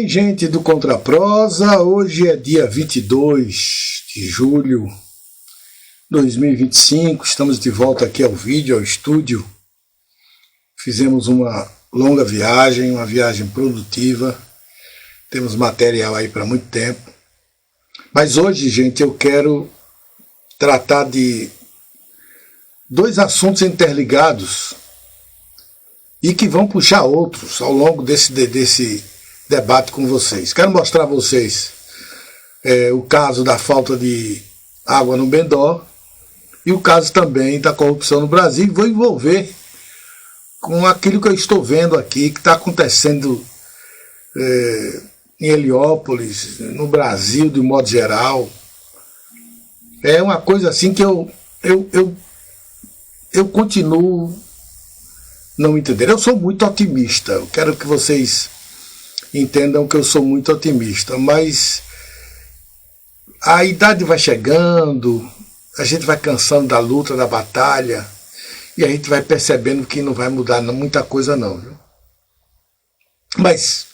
gente do Contraprosa, hoje é dia 22 de julho de 2025, estamos de volta aqui ao vídeo, ao estúdio. Fizemos uma longa viagem, uma viagem produtiva, temos material aí para muito tempo. Mas hoje, gente, eu quero tratar de dois assuntos interligados e que vão puxar outros ao longo desse debate com vocês. Quero mostrar a vocês o caso da falta de água no Bendó e o caso também da corrupção no Brasil. E vou envolver com aquilo que eu estou vendo aqui, que está acontecendo em Heliópolis, no Brasil de modo geral. É uma coisa assim que eu continuo não entender. Eu sou muito otimista, eu quero que vocês entendam que eu sou muito otimista, mas a idade vai chegando, a gente vai cansando da luta, da batalha, e a gente vai percebendo que não vai mudar muita coisa não, viu? Mas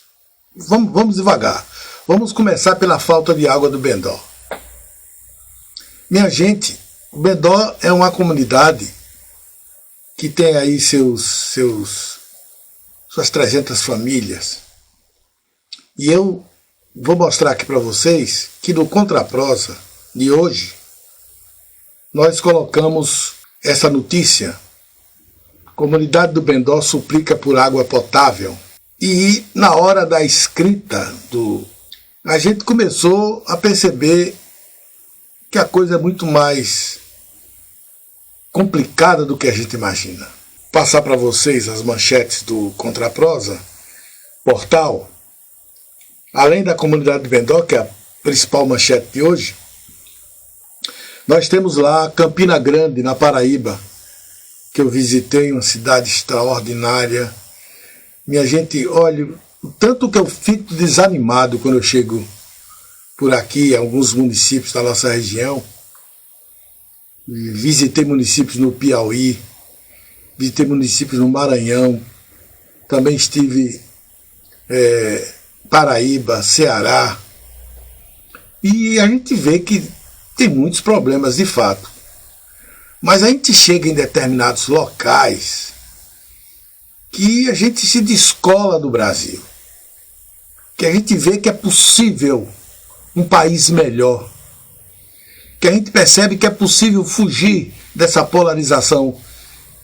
vamos devagar. Vamos começar pela falta de água do Bendó. Minha gente, o Bendó é uma comunidade que tem aí suas 300 famílias. E eu vou mostrar aqui para vocês que no Contraprosa de hoje nós colocamos essa notícia: comunidade do Bendó suplica por água potável. E na hora da escrita a gente começou a perceber que a coisa é muito mais complicada do que a gente imagina. Passar para vocês as manchetes do Contraprosa, portal. Além da comunidade do Bendó, que é a principal manchete de hoje, nós temos lá Campina Grande, na Paraíba, que eu visitei, uma cidade extraordinária. Minha gente, olha, o tanto que eu fico desanimado quando eu chego por aqui, em alguns municípios da nossa região. Visitei municípios no Piauí, visitei municípios no Maranhão, também estive Paraíba, Ceará, e a gente vê que tem muitos problemas de fato. Mas a gente chega em determinados locais que a gente se descola do Brasil, que a gente vê que é possível um país melhor, que a gente percebe que é possível fugir dessa polarização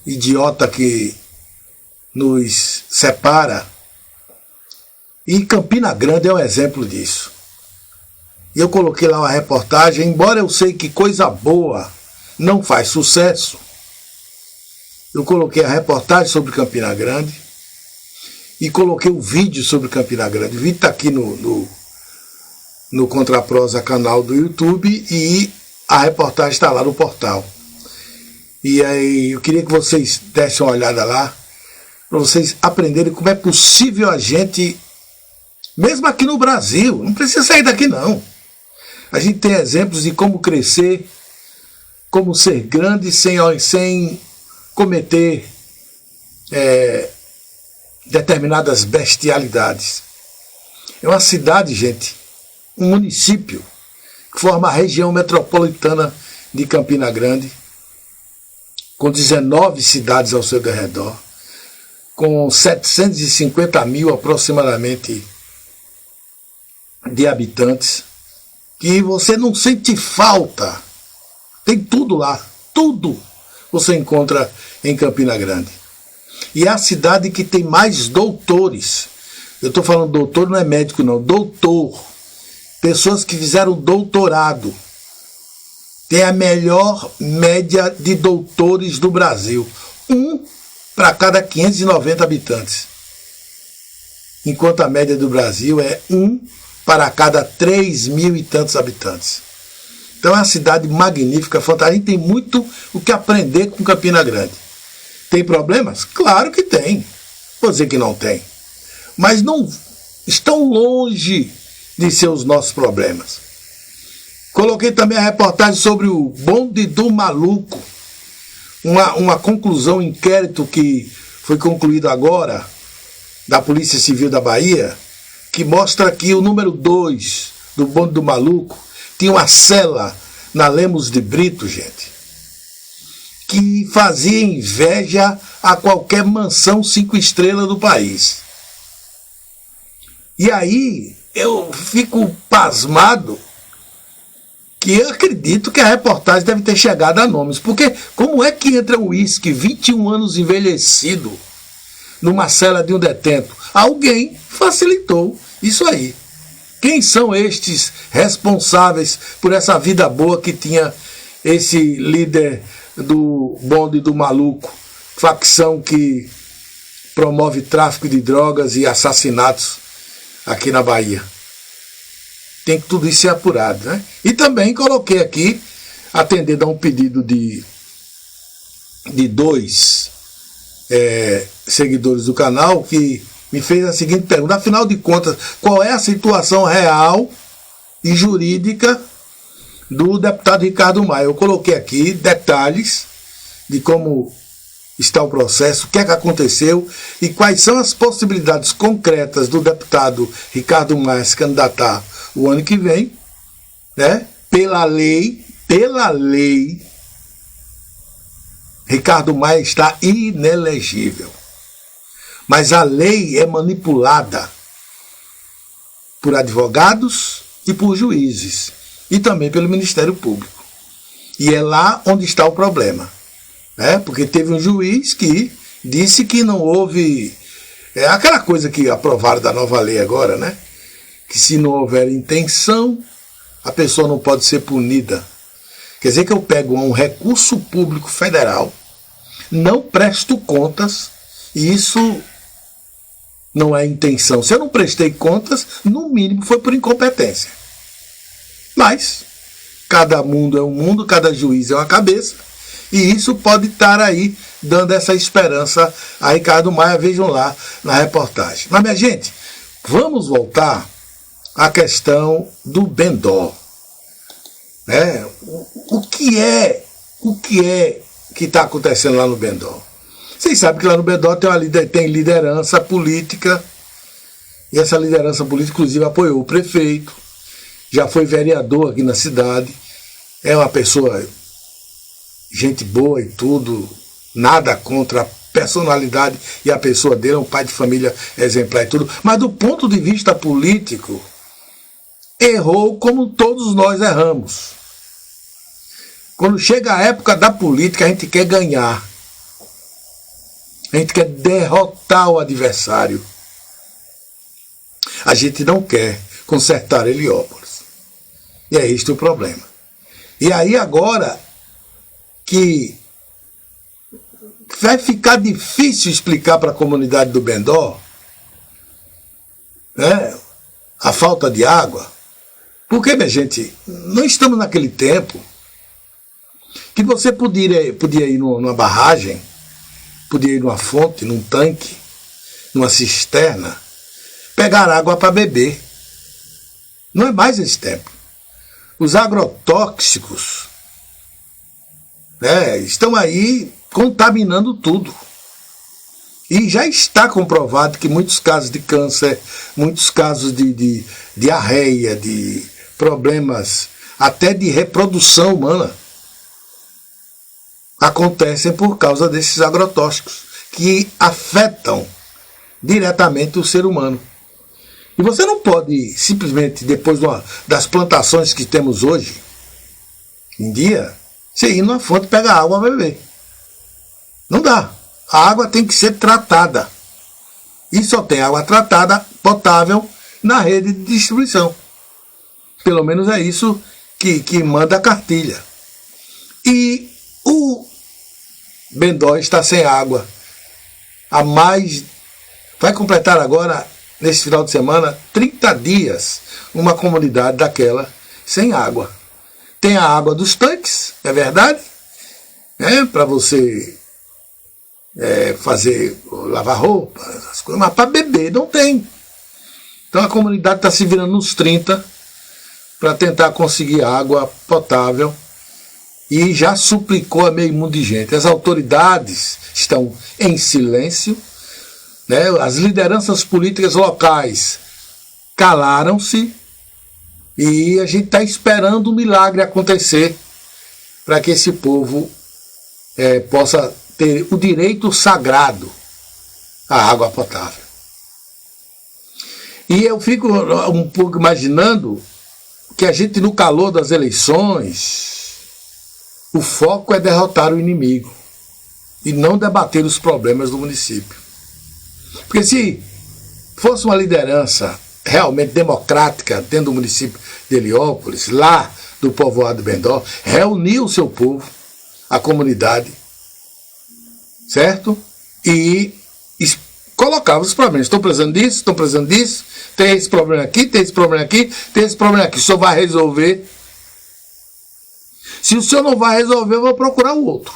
idiota que nos separa. E Campina Grande é um exemplo disso. E eu coloquei lá uma reportagem, embora eu sei que coisa boa não faz sucesso, eu coloquei a reportagem sobre Campina Grande e coloquei o vídeo sobre Campina Grande. O vídeo está aqui no Contraprosa, canal do YouTube, e a reportagem está lá no portal. E aí eu queria que vocês dessem uma olhada lá, para vocês aprenderem como é possível a gente, mesmo aqui no Brasil, não precisa sair daqui não, a gente tem exemplos de como crescer, como ser grande sem cometer determinadas bestialidades. É uma cidade, gente, um município que forma a região metropolitana de Campina Grande, com 19 cidades ao seu redor, com 750 mil aproximadamente de habitantes, que você não sente falta. Tem tudo lá, tudo você encontra em Campina Grande. E é a cidade que tem mais doutores. Eu estou falando doutor, não é médico não, doutor. Pessoas que fizeram doutorado. Tem a melhor média de doutores do Brasil. Um para cada 590 habitantes. Enquanto a média do Brasil é um para cada 3 mil e tantos habitantes. Então é uma cidade magnífica, fantástica. A gente tem muito o que aprender com Campina Grande. Tem problemas? Claro que tem. Vou dizer que não tem. Mas não estão longe de ser os nossos problemas. Coloquei também a reportagem sobre o bonde do maluco. Uma conclusão, um inquérito que foi concluído agora, da Polícia Civil da Bahia, que mostra que o número 2 do Bonde do Maluco tinha uma cela na Lemos de Brito, gente, que fazia inveja a qualquer mansão 5 estrelas do país. E aí eu fico pasmado, que eu acredito que a reportagem deve ter chegado a nomes, porque como é que entra um uísque 21 anos envelhecido numa cela de um detento? Alguém facilitou isso aí. Quem são estes responsáveis por essa vida boa que tinha esse líder do Bonde do Maluco, facção que promove tráfico de drogas e assassinatos aqui na Bahia? Tem que tudo isso ser apurado, né? E também coloquei aqui, atendendo a um pedido de 2 seguidores do canal, que me fez a seguinte pergunta: afinal de contas, qual é a situação real e jurídica do deputado Ricardo Maia? Eu coloquei aqui detalhes de como está o processo, o que é que aconteceu e quais são as possibilidades concretas do deputado Ricardo Maia se candidatar o ano que vem, né? Pela lei, Ricardo Maia está inelegível. Mas a lei é manipulada por advogados e por juízes, e também pelo Ministério Público. E é lá onde está o problema, né? Porque teve um juiz que disse que não houve... aquela coisa que aprovaram da nova lei agora, né? Que se não houver intenção, a pessoa não pode ser punida. Quer dizer que eu pego um recurso público federal, não presto contas, e isso não é intenção. Se eu não prestei contas, no mínimo foi por incompetência. Mas cada mundo é um mundo, cada juiz é uma cabeça, e isso pode estar aí dando essa esperança a Ricardo Maia. Vejam lá na reportagem. Mas, minha gente, vamos voltar à questão do Bendó. O que é que está acontecendo lá no Bendó? Vocês sabem que lá no Bendó tem liderança política, e essa liderança política, inclusive, apoiou o prefeito, já foi vereador aqui na cidade, é uma pessoa, gente boa e tudo, nada contra a personalidade e a pessoa dele, é um pai de família exemplar e tudo, mas do ponto de vista político, errou como todos nós erramos. Quando chega a época da política, a gente quer ganhar. A gente quer derrotar o adversário. A gente não quer consertar Heliópolis. E é este o problema. E aí agora que vai ficar difícil explicar para a comunidade do Bendó, né, a falta de água. Porque, minha gente, não estamos naquele tempo que você podia ir numa barragem, podia ir numa fonte, num tanque, numa cisterna, pegar água para beber. Não é mais esse tempo. Os agrotóxicos, né, estão aí contaminando tudo. E já está comprovado que muitos casos de câncer, muitos casos de diarreia, de problemas até de reprodução humana, acontecem por causa desses agrotóxicos, que afetam diretamente o ser humano. E você não pode simplesmente, depois das plantações que temos hoje em dia, você ir numa fonte e pegar água para beber. Não dá. A água tem que ser tratada. E só tem água tratada, potável, na rede de distribuição. Pelo menos é isso que manda a cartilha. E o Bendó está sem água. Vai completar agora, nesse final de semana, 30 dias, uma comunidade daquela sem água. Tem a água dos tanques, é verdade, para você lavar roupa, essas coisas, mas para beber não tem. Então a comunidade está se virando nos 30 para tentar conseguir água potável e já suplicou a meio mundo de gente. As autoridades estão em silêncio, né? As lideranças políticas locais calaram-se e a gente está esperando um milagre acontecer para que esse povo possa ter o direito sagrado à água potável. E eu fico um pouco imaginando que a gente, no calor das eleições, o foco é derrotar o inimigo e não debater os problemas do município. Porque se fosse uma liderança realmente democrática dentro do município de Heliópolis, lá do povoado Bendó, reunir o seu povo, a comunidade, certo? E colocava os problemas. Estão precisando disso, estão precisando disso, tem esse problema aqui, tem esse problema aqui, tem esse problema aqui. O senhor vai resolver. Se o senhor não vai resolver, eu vou procurar o outro.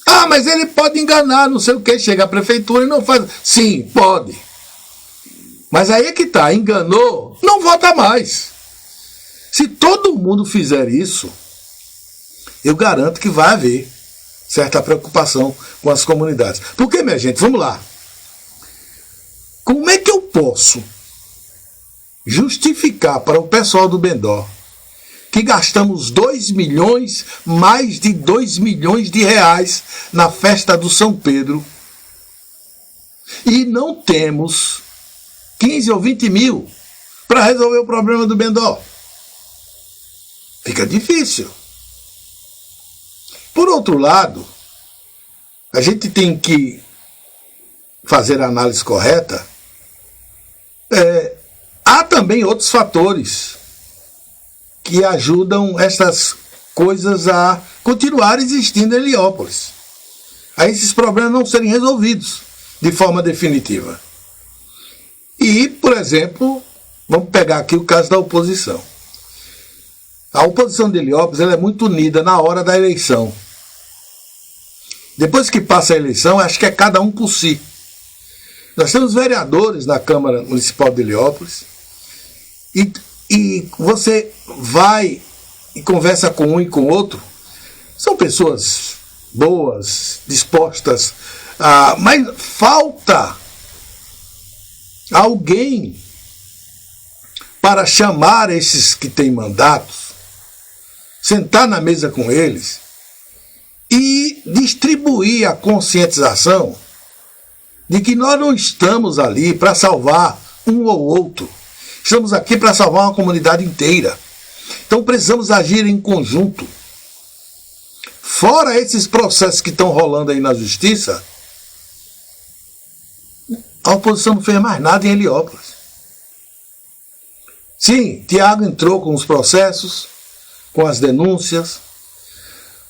Ah, mas ele pode enganar, não sei o que, chega à prefeitura e não faz. Sim, pode. Mas aí é que tá, enganou, não vota mais. Se todo mundo fizer isso, eu garanto que vai haver certa preocupação com as comunidades. Porque, minha gente, vamos lá. Como é que eu posso justificar para o pessoal do Bendó que gastamos 2 milhões, mais de 2 milhões de reais na festa do São Pedro e não temos 15 ou 20 mil para resolver o problema do Bendó? Fica difícil. Por outro lado, a gente tem que fazer a análise correta. Há também outros fatores que ajudam essas coisas a continuar existindo em Heliópolis, a esses problemas não serem resolvidos de forma definitiva. E, por exemplo, vamos pegar aqui o caso da oposição. A oposição de Heliópolis ela é muito unida na hora da eleição. Depois que passa a eleição, acho que é cada um por si. Nós temos vereadores na Câmara Municipal de Heliópolis e você vai e conversa com um e com outro. São pessoas boas, dispostas, mas falta alguém para chamar esses que têm mandatos, sentar na mesa com eles e distribuir a conscientização de que nós não estamos ali para salvar um ou outro. Estamos aqui para salvar uma comunidade inteira. Então precisamos agir em conjunto. Fora esses processos que estão rolando aí na justiça, a oposição não fez mais nada em Heliópolis. Sim, Tiago entrou com os processos, com as denúncias,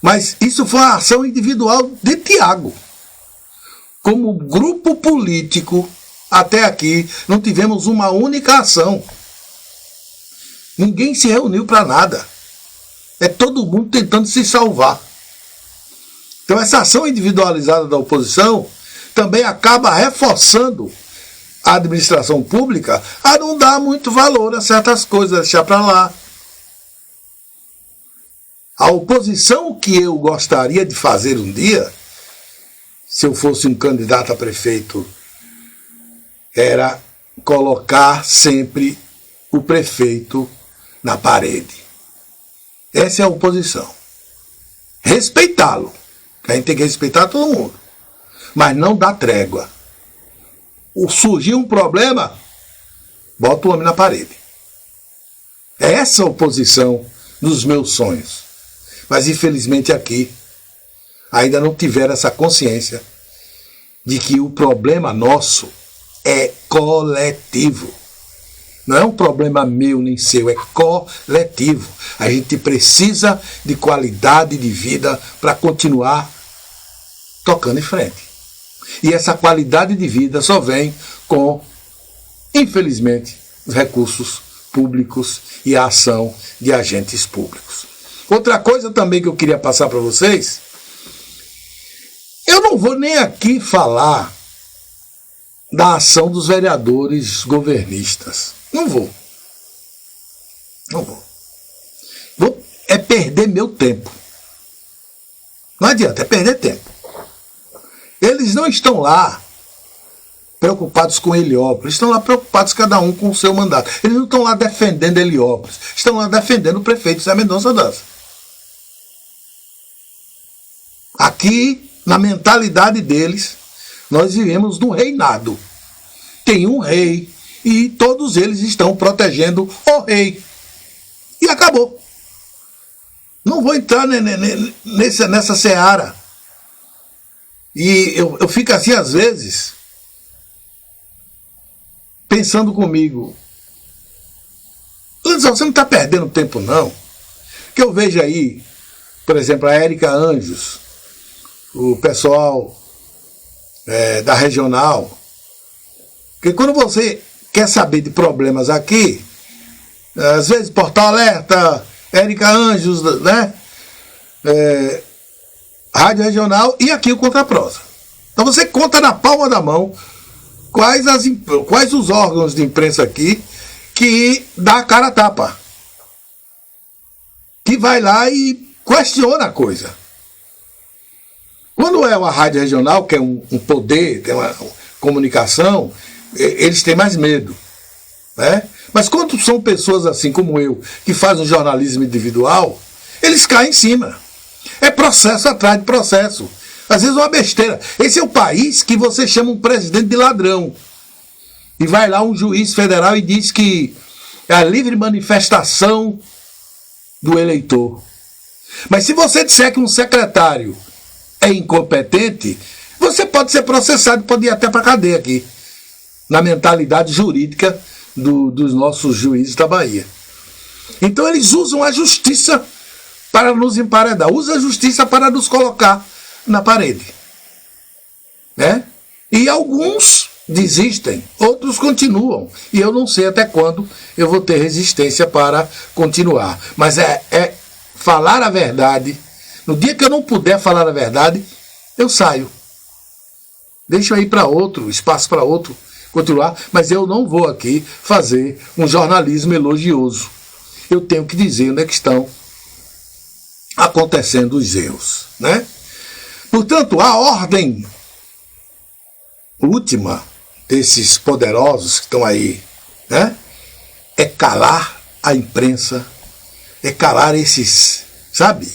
mas isso foi uma ação individual de Tiago. Como grupo político, até aqui, não tivemos uma única ação. Ninguém se reuniu para nada. É todo mundo tentando se salvar. Então essa ação individualizada da oposição também acaba reforçando a administração pública a não dar muito valor a certas coisas, deixar para lá. A oposição que eu gostaria de fazer um dia, se eu fosse um candidato a prefeito, era colocar sempre o prefeito na parede. Essa é a oposição. Respeitá-lo. A gente tem que respeitar todo mundo. Mas não dá trégua. Surgiu um problema, bota o homem na parede. É essa a oposição dos meus sonhos. Mas infelizmente aqui ainda não tiveram essa consciência de que o problema nosso é coletivo. Não é um problema meu nem seu, é coletivo. A gente precisa de qualidade de vida para continuar tocando em frente. E essa qualidade de vida só vem com, infelizmente, os recursos públicos e a ação de agentes públicos. Outra coisa também que eu queria passar para vocês, eu não vou nem aqui falar da ação dos vereadores governistas. Não vou. É perder meu tempo. Não adianta, é perder tempo. Eles não estão lá preocupados com Heliópolis, estão lá preocupados cada um com o seu mandato. Eles não estão lá defendendo Heliópolis, estão lá defendendo o prefeito Zé Mendonça Dança. Aqui, na mentalidade deles, nós vivemos num reinado. Tem um rei e todos eles estão protegendo o rei. E acabou. Não vou entrar nessa seara. E eu fico assim, às vezes, pensando comigo, Lanzão, você não está perdendo tempo, não? Que eu vejo aí, por exemplo, a Érica Anjos, o pessoal da regional, que quando você quer saber de problemas aqui, às vezes Portal Alerta, Érica Anjos, né? Rádio Regional e aqui o Contraprosa. Então você conta na palma da mão quais os órgãos de imprensa aqui que dá a cara a tapa. Que vai lá e questiona a coisa. Quando é uma rádio regional, que é um poder, tem uma comunicação, eles têm mais medo. Né? Mas quando são pessoas assim como eu, que fazem um jornalismo individual, eles caem em cima. É processo atrás de processo. Às vezes é uma besteira. Esse é o país que você chama um presidente de ladrão. E vai lá um juiz federal e diz que é a livre manifestação do eleitor. Mas se você disser que um secretário é incompetente, você pode ser processado e pode ir até para a cadeia aqui. Na mentalidade jurídica dos nossos juízes da Bahia. Então eles usam a justiça para nos emparedar, usam a justiça para nos colocar na parede. Né? E alguns desistem, outros continuam. E eu não sei até quando eu vou ter resistência para continuar. Mas é falar a verdade. No dia que eu não puder falar a verdade, eu saio. Deixo aí para outro, espaço para outro continuar, mas eu não vou aqui fazer um jornalismo elogioso. Eu tenho que dizer onde é que estão acontecendo os erros, né? Portanto, a ordem última desses poderosos que estão aí, né, é calar a imprensa, é calar esses, sabe,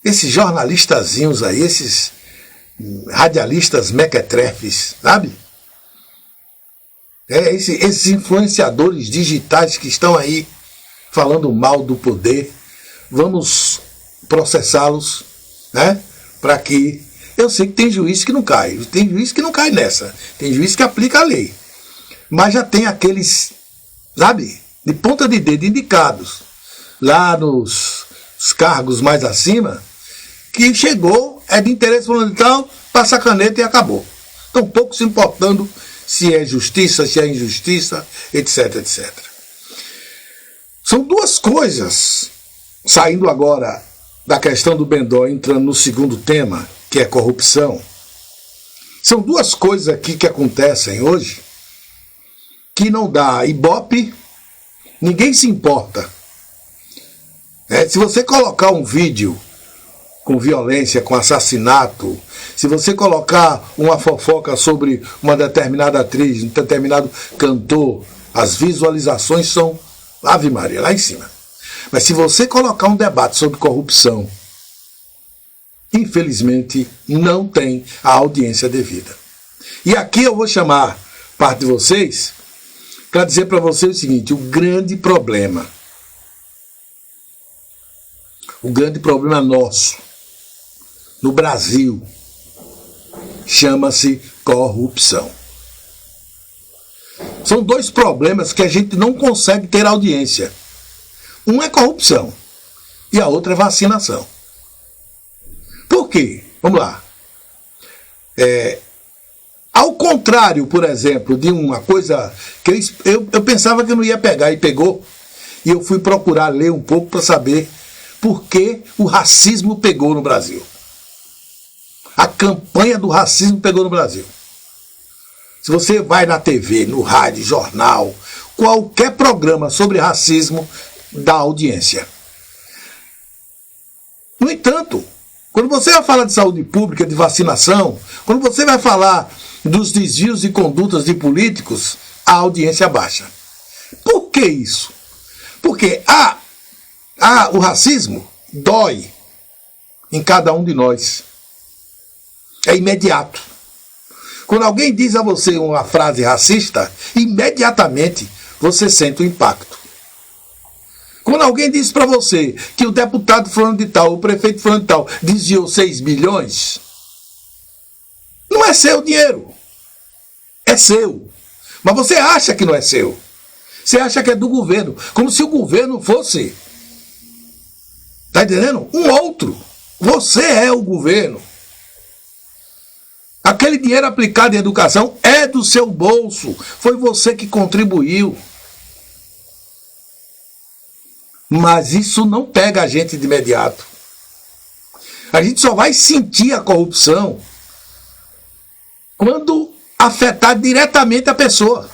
esses jornalistazinhos aí, esses radialistas mequetrefes, sabe? Esses influenciadores digitais que estão aí falando mal do poder, vamos processá-los, né? Para que... Eu sei que tem juiz que não cai, tem juiz que não cai nessa, tem juiz que aplica a lei. Mas já tem aqueles, sabe, de ponta de dedo indicados, lá nos cargos mais acima, que chegou, é de interesse fundamental, passa a caneta e acabou. Estão pouco se importando se é justiça, se é injustiça, etc, etc. São duas coisas, saindo agora da questão do Bendó, entrando no segundo tema, que é corrupção. São duas coisas aqui que acontecem hoje, que não dá ibope, ninguém se importa. Se você colocar um vídeo com violência, com assassinato, se você colocar uma fofoca sobre uma determinada atriz, um determinado cantor, as visualizações são Ave Maria, lá em cima. Mas se você colocar um debate sobre corrupção, infelizmente não tem a audiência devida. E aqui eu vou chamar parte de vocês para dizer para vocês o seguinte: o grande problema nosso no Brasil chama-se corrupção. São dois problemas que a gente não consegue ter audiência. Um é corrupção e a outra é vacinação. Por quê? Vamos lá. Ao contrário, por exemplo, de uma coisa que eu pensava que eu não ia pegar e pegou, e eu fui procurar ler um pouco para saber por que o racismo pegou no Brasil. A campanha do racismo pegou no Brasil. Se você vai na TV, no rádio, jornal, qualquer programa sobre racismo dá audiência. No entanto, quando você vai falar de saúde pública, de vacinação, quando você vai falar dos desvios de condutas de políticos, a audiência baixa. Por que isso? Porque o racismo dói em cada um de nós. É imediato. Quando alguém diz a você uma frase racista, imediatamente você sente o impacto. Quando alguém diz para você que o deputado fulano de tal, o prefeito fulano de tal, desviou 6 bilhões, não é seu dinheiro. É seu. Mas você acha que não é seu. Você acha que é do governo. Como se o governo fosse, tá entendendo? Um outro. Você é o governo. Aquele dinheiro aplicado em educação é do seu bolso. Foi você que contribuiu. Mas isso não pega a gente de imediato. A gente só vai sentir a corrupção quando afetar diretamente a pessoa.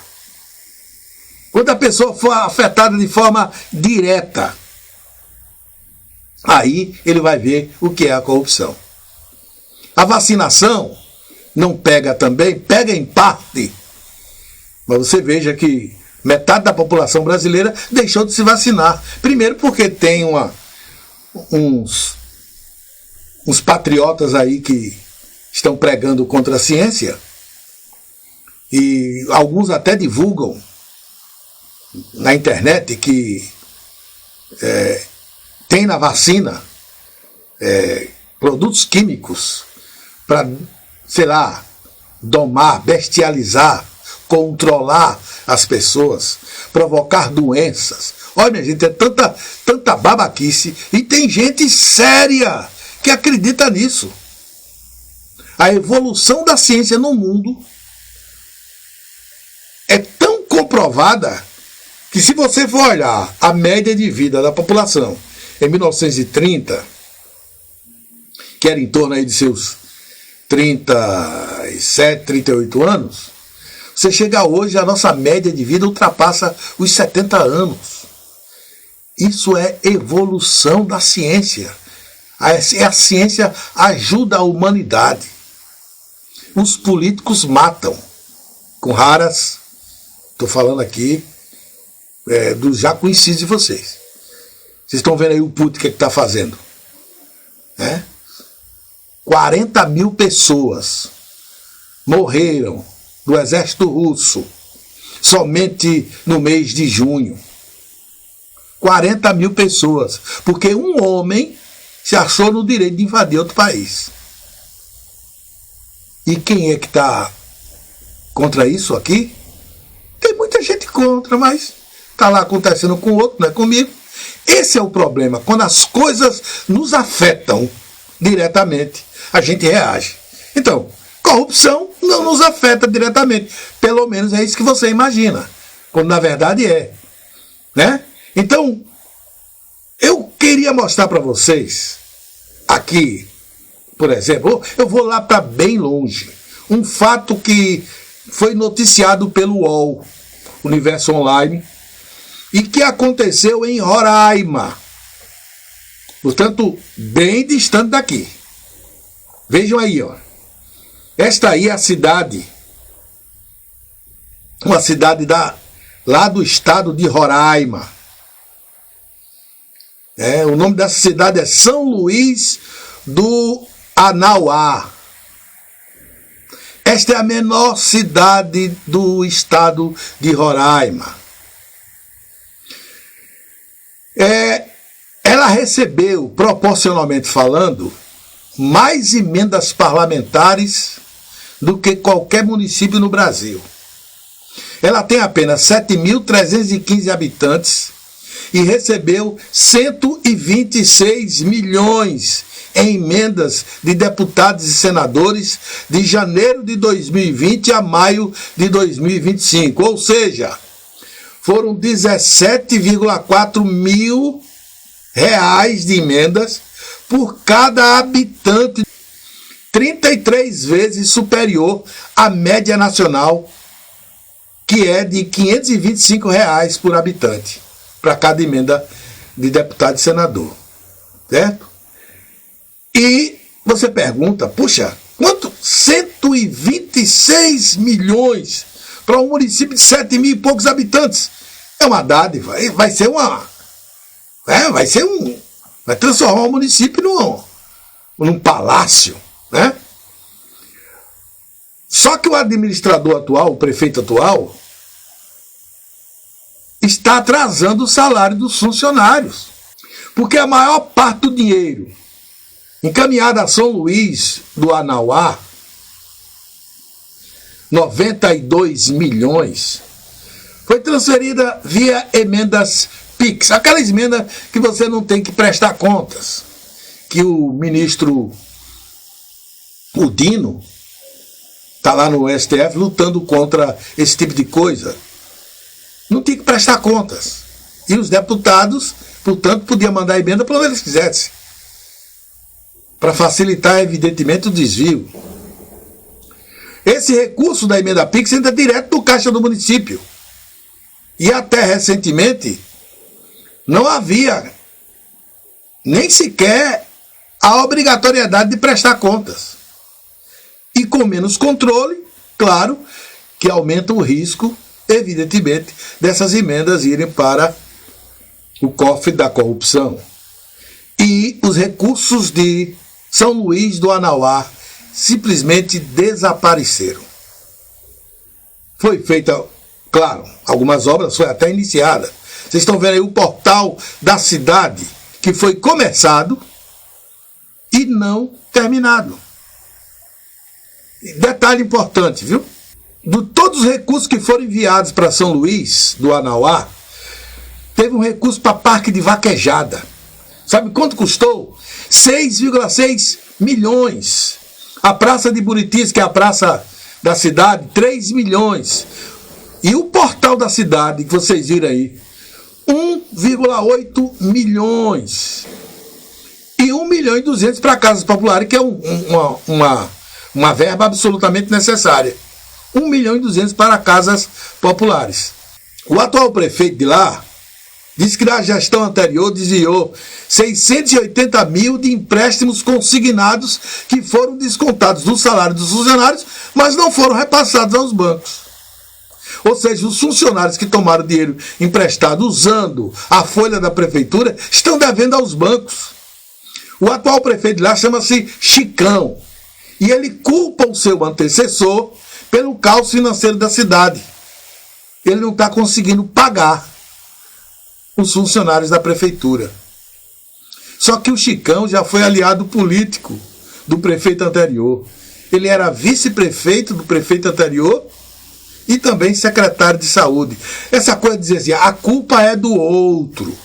Quando a pessoa for afetada de forma direta, aí ele vai ver o que é a corrupção. A vacinação não pega também, pega em parte. Mas você veja que metade da população brasileira deixou de se vacinar. Primeiro porque tem uns patriotas aí que estão pregando contra a ciência. E alguns até divulgam na internet que tem na vacina produtos químicos para, sei lá, domar, bestializar, controlar as pessoas, provocar doenças. Olha, minha gente, é tanta babaquice. E tem gente séria que acredita nisso. A evolução da ciência no mundo é tão comprovada que, se você for olhar a média de vida da população em 1930, que era em torno aí de seus 37, 38 anos, você chega hoje, a nossa média de vida ultrapassa os 70 anos. Isso é evolução da ciência. A ciência ajuda a humanidade. Os políticos matam, com raras, estou falando aqui dos já conhecidos de vocês. Vocês estão vendo aí o Putin, o que está fazendo? 40 mil pessoas morreram do exército russo somente no mês de junho. 40 mil pessoas, porque um homem se achou no direito de invadir outro país. E quem é que está contra isso aqui? Tem muita gente contra, mas está lá acontecendo com o outro, não é comigo. Esse é o problema. Quando as coisas nos afetam diretamente, a gente reage. Então, corrupção não nos afeta diretamente. Pelo menos é isso que você imagina. Quando na verdade é. Né? Então, eu queria mostrar para vocês, aqui, por exemplo, eu vou lá para bem longe. Um fato que foi noticiado pelo UOL, Universo Online, e que aconteceu em Roraima. Portanto, bem distante daqui. Vejam aí, ó. Esta aí é a cidade, uma cidade lá do estado de Roraima. O nome dessa cidade é São Luís do Anauá. Esta é a menor cidade do estado de Roraima. Ela recebeu, proporcionalmente falando, mais emendas parlamentares do que qualquer município no Brasil. Ela tem apenas 7.315 habitantes e recebeu 126 milhões em emendas de deputados e senadores de janeiro de 2020 a maio de 2025. Ou seja, foram 17,4 mil reais de emendas por cada habitante, 33 vezes superior à média nacional, que é de R$ 525 por habitante, para cada emenda de deputado e senador. Certo? E você pergunta, puxa, Quanto? 126 milhões para um município de 7 mil e poucos habitantes. É uma dádiva. Vai ser uma... vai transformar o município num palácio, né? Só que o administrador atual, o prefeito atual, está atrasando o salário dos funcionários. Porque a maior parte do dinheiro encaminhado a São Luís do Anauá, 92 milhões, foi transferida via emendas PIX, aquelas emendas que você não tem que prestar contas, que o ministro Dino está lá no STF lutando contra esse tipo de coisa. Não tinha que prestar contas. E os deputados, portanto, podiam mandar emenda para onde eles quisessem, para facilitar, evidentemente, o desvio. Esse recurso da emenda PIX entra direto do caixa do município. E até recentemente não havia nem sequer a obrigatoriedade de prestar contas. E com menos controle, claro, que aumenta o risco, evidentemente, dessas emendas irem para o cofre da corrupção. E os recursos de São Luís do Anauá simplesmente desapareceram. Foi feita, claro, algumas obras, foi até iniciada. Vocês estão vendo aí o portal da cidade, que foi começado e não terminado. Detalhe importante, viu? De todos os recursos que foram enviados para São Luís do Anauá, teve um recurso para Parque de Vaquejada. Sabe quanto custou? 6,6 milhões. A Praça de Buritis, que é a praça da cidade, 3 milhões. E o portal da cidade, que vocês viram aí, 1,8 milhões. E 1 milhão e 200 para casas populares, que é uma verba absolutamente necessária. 1 milhão e 200 para casas populares. O atual prefeito de lá disse que na gestão anterior desviou 680 mil de empréstimos consignados que foram descontados do salário dos funcionários, mas não foram repassados aos bancos. Ou seja, os funcionários que tomaram dinheiro emprestado usando a folha da prefeitura estão devendo aos bancos. O atual prefeito de lá chama-se Chicão. E ele culpa o seu antecessor pelo caos financeiro da cidade. Ele não está conseguindo pagar os funcionários da prefeitura. Só que o Chicão já foi aliado político do prefeito anterior. Ele era vice-prefeito do prefeito anterior e também secretário de saúde. Essa coisa de dizer assim, a culpa é do outro.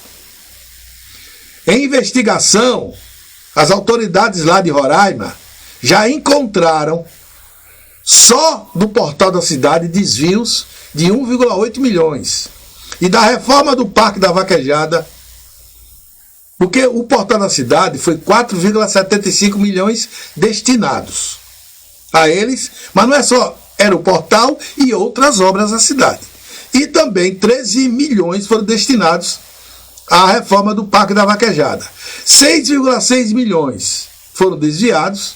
Em investigação, as autoridades lá de Roraima já encontraram, só do portal da cidade, desvios de 1,8 milhões. E da reforma do Parque da Vaquejada, porque o portal da cidade foi 4,75 milhões destinados a eles, mas não é só, era o portal e outras obras da cidade. E também 13 milhões foram destinados à reforma do Parque da Vaquejada. 6,6 milhões foram desviados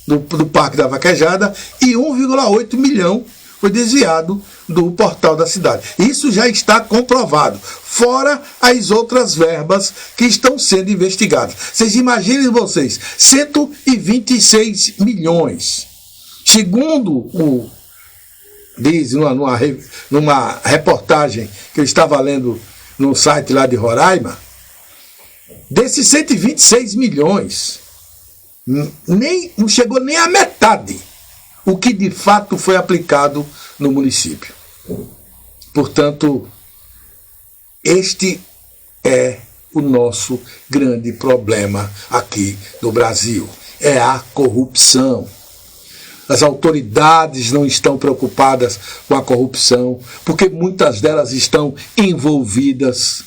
do Parque da Vaquejada e 1,8 milhão foi desviado do portal da cidade. Isso já está comprovado, fora as outras verbas que estão sendo investigadas. Vocês imaginem 126 milhões. Segundo diz numa reportagem que eu estava lendo no site lá de Roraima, desses 126 milhões, não chegou nem a metade o que de fato foi aplicado no município. Portanto, este é o nosso grande problema aqui no Brasil. É a corrupção. As autoridades não estão preocupadas com a corrupção, porque muitas delas estão envolvidas.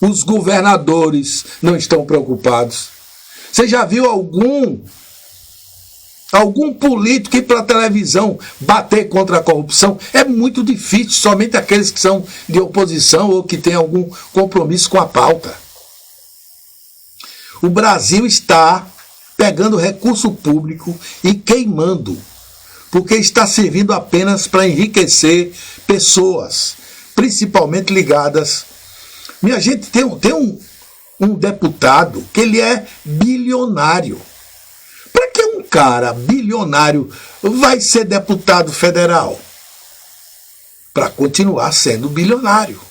Os governadores não estão preocupados. Você já viu algum político ir para a televisão bater contra a corrupção? É muito difícil, somente aqueles que são de oposição ou que têm algum compromisso com a pauta. O Brasil está pegando recurso público e queimando, porque está servindo apenas para enriquecer pessoas, principalmente ligadas. Minha gente, tem um deputado que ele é bilionário. Para que um cara bilionário vai ser deputado federal? Para continuar sendo bilionário.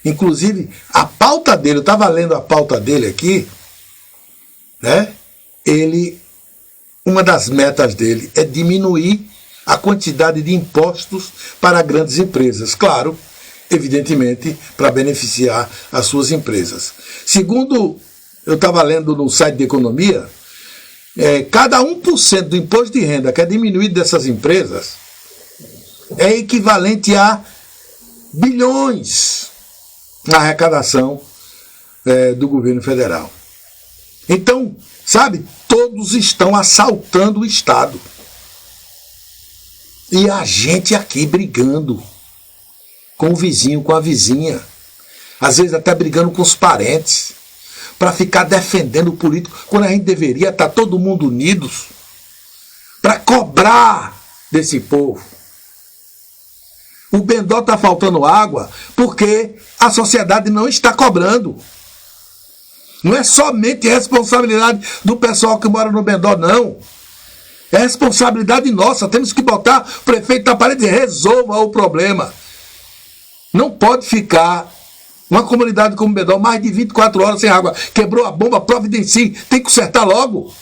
Inclusive, a pauta dele, eu estava lendo a pauta dele aqui, né? Uma das metas dele é diminuir a quantidade de impostos para grandes empresas. Claro, evidentemente, para beneficiar as suas empresas. Segundo, eu estava lendo no site de economia, cada 1% do imposto de renda que é diminuído dessas empresas é equivalente a bilhões na arrecadação do governo federal. Então, sabe, todos estão assaltando o Estado. E a gente aqui brigando com o vizinho, com a vizinha. Às vezes até brigando com os parentes, para ficar defendendo o político, quando a gente deveria estar todo mundo unidos para cobrar desse povo. O Bendó está faltando água porque a sociedade não está cobrando. Não é somente responsabilidade do pessoal que mora no Bendó, não. É responsabilidade nossa. Temos que botar o prefeito na parede e resolva o problema. Não pode ficar uma comunidade como o Bendó mais de 24 horas sem água. Quebrou a bomba, providencie. Tem que consertar logo.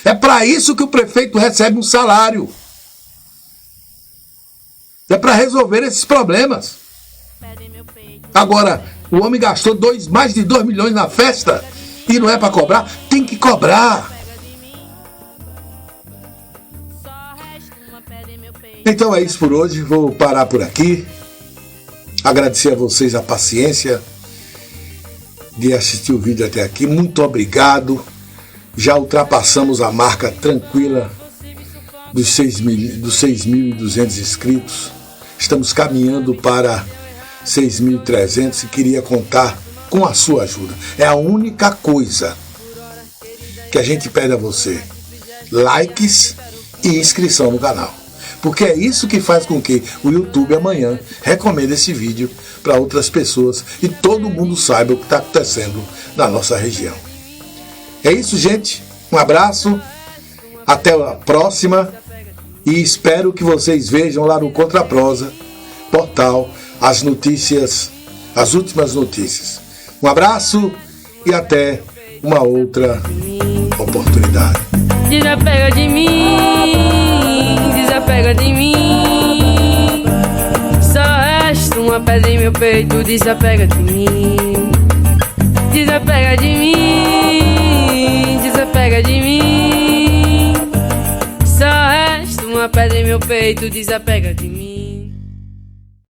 É para isso que o prefeito recebe um salário. É para resolver esses problemas. Agora, o homem gastou mais de 2 milhões na festa e não é para cobrar? Tem que cobrar. Então é isso por hoje. Vou parar por aqui. Agradecer a vocês a paciência de assistir o vídeo até aqui. Muito obrigado. Já ultrapassamos a marca tranquila dos 6.200 inscritos. Estamos caminhando para 6.300 e queria contar com a sua ajuda. É a única coisa que a gente pede a você: likes e inscrição no canal. Porque é isso que faz com que o YouTube amanhã recomende esse vídeo para outras pessoas e todo mundo saiba o que está acontecendo na nossa região. É isso, gente. Um abraço. Até a próxima. E espero que vocês vejam lá no Contraprosa portal as notícias, as últimas notícias. Um abraço e até uma outra oportunidade. Desapega de mim, desapega de mim. Só resta uma pedra em meu peito, desapega de mim. Desapega de mim, desapega de mim. Só resta uma pedra em meu peito, desapega de mim.